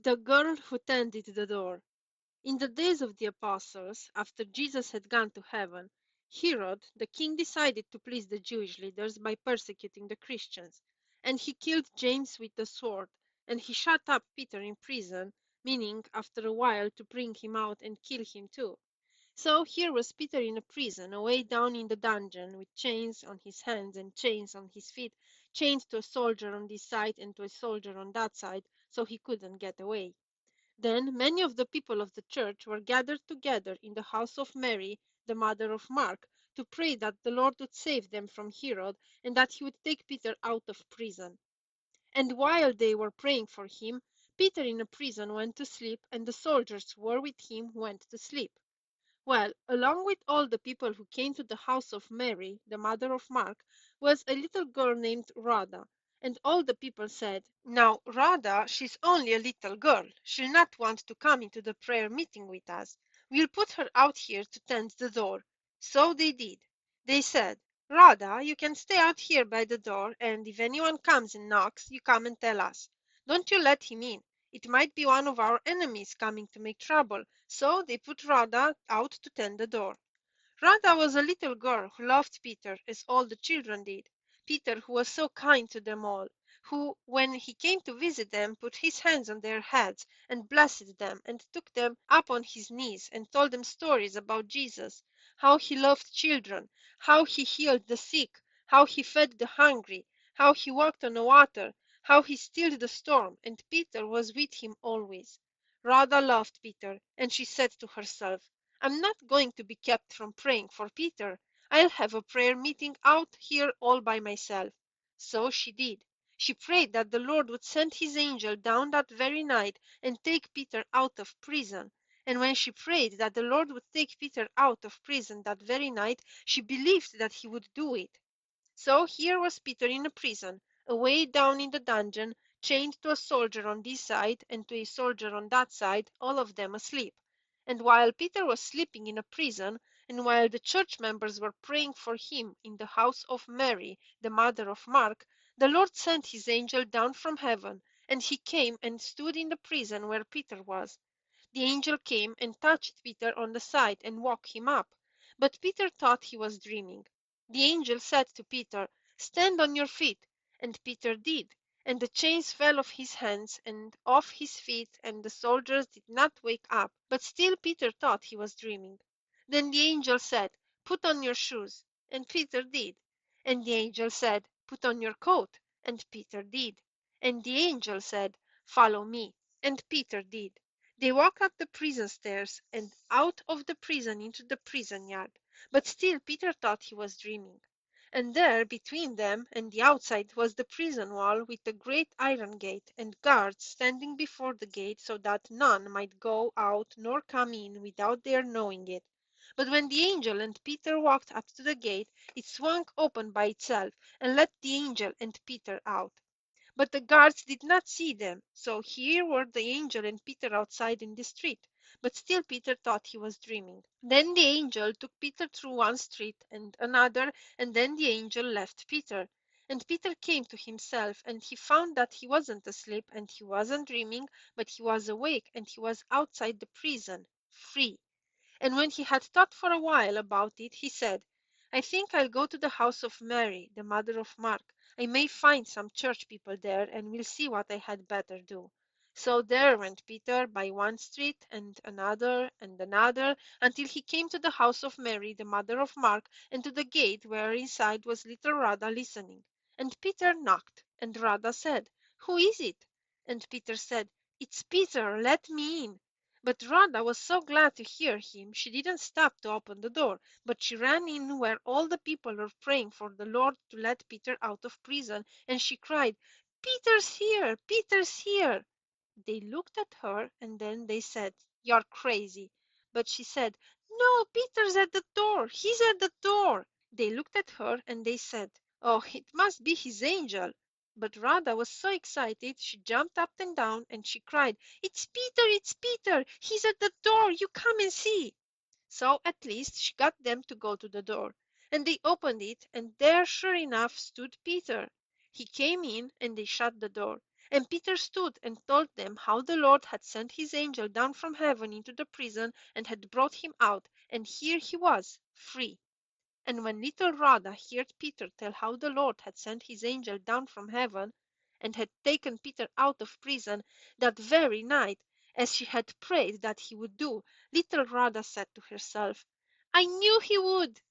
The girl who tended the door. In the days of the apostles, after Jesus had gone to heaven, Herod the king decided to please the Jewish leaders by persecuting the Christians, and he killed James with the sword, and he shut up Peter in prison, meaning after a while to bring him out and kill him too. So here was Peter in a prison, away down in the dungeon, with chains on his hands and chains on his feet, chained to a soldier on this side and to a soldier on that side, so he couldn't get away. Then many of the people of the church were gathered together in the house of Mary, the mother of Mark, to pray that the Lord would save them from Herod, and that he would take Peter out of prison. And while they were praying for him, Peter in a prison went to sleep, and the soldiers who were with him went to sleep. Well, along with all the people who came to the house of Mary, the mother of Mark, was a little girl named Rhoda. And all the people said, "Now, Rhoda, she's only a little girl. She'll not want to come into the prayer meeting with us. We'll put her out here to tend the door." So they did. They said, "Rhoda, you can stay out here by the door, and if anyone comes and knocks, you come and tell us. Don't you let him in. It might be one of our enemies coming to make trouble." So they put Rhoda out to tend the door. Rhoda was a little girl who loved Peter, as all the children did. Peter, who was so kind to them all, who, when he came to visit them, put his hands on their heads and blessed them, and took them up on his knees and told them stories about Jesus, how he loved children, how he healed the sick, how he fed the hungry, how he walked on the water, how he stilled the storm, and Peter was with him always. Rhoda loved Peter, and she said to herself, "I'm not going to be kept from praying for Peter. I'll have a prayer meeting out here all by myself." So she did. She prayed that the Lord would send his angel down that very night and take Peter out of prison. And when she prayed that the Lord would take Peter out of prison that very night, she believed that he would do it. So here was Peter in a prison, away down in the dungeon, chained to a soldier on this side and to a soldier on that side, all of them asleep. And while Peter was sleeping in a prison, and while the church members were praying for him in the house of Mary, the mother of Mark, the Lord sent his angel down from heaven, and he came and stood in the prison where Peter was. The angel came and touched Peter on the side and woke him up. But Peter thought he was dreaming. The angel said to Peter, "Stand on your feet." And Peter did. And the chains fell off his hands and off his feet, and the soldiers did not wake up. But still Peter thought he was dreaming. Then the angel said, "Put on your shoes." And Peter did. And the angel said, "Put on your coat." And Peter did. And the angel said, "Follow me." And Peter did. They walked up the prison stairs and out of the prison into the prison yard. But still Peter thought he was dreaming. And there, between them and the outside, was the prison wall with a great iron gate, and guards standing before the gate so that none might go out nor come in without their knowing it. But when the angel and Peter walked up to the gate, it swung open by itself and let the angel and Peter out. But the guards did not see them, so here were the angel and Peter outside in the street. But still Peter thought he was dreaming. Then the angel took Peter through one street and another, and then the angel left Peter. And Peter came to himself, and he found that he wasn't asleep and he wasn't dreaming, but he was awake and he was outside the prison, free. And when he had thought for a while about it, he said, "I think I'll go to the house of Mary, the mother of Mark. I may find some church people there, and we'll see what I had better do." So there went Peter by one street and another, until he came to the house of Mary, the mother of Mark, and to the gate where inside was little Rhoda listening. And Peter knocked, and Rhoda said, "Who is it?" And Peter said, "It's Peter, let me in." But Rhoda was so glad to hear him, she didn't stop to open the door, but she ran in where all the people were praying for the Lord to let Peter out of prison, and she cried, "Peter's here! Peter's here!" They looked at her, and then they said, "You're crazy." But she said, "No, Peter's at the door. He's at the door." They looked at her, and they said, "Oh, it must be his angel." But Rhoda was so excited, she jumped up and down, and she cried, "It's Peter! It's Peter! He's at the door! You come and see!" So at least she got them to go to the door. And they opened it, and there sure enough stood Peter. He came in, and they shut the door. And Peter stood and told them how the Lord had sent his angel down from heaven into the prison and had brought him out, and here he was, free. And when little Rhoda heard Peter tell how the Lord had sent his angel down from heaven and had taken Peter out of prison that very night, as she had prayed that he would do, little Rhoda said to herself, I knew he would.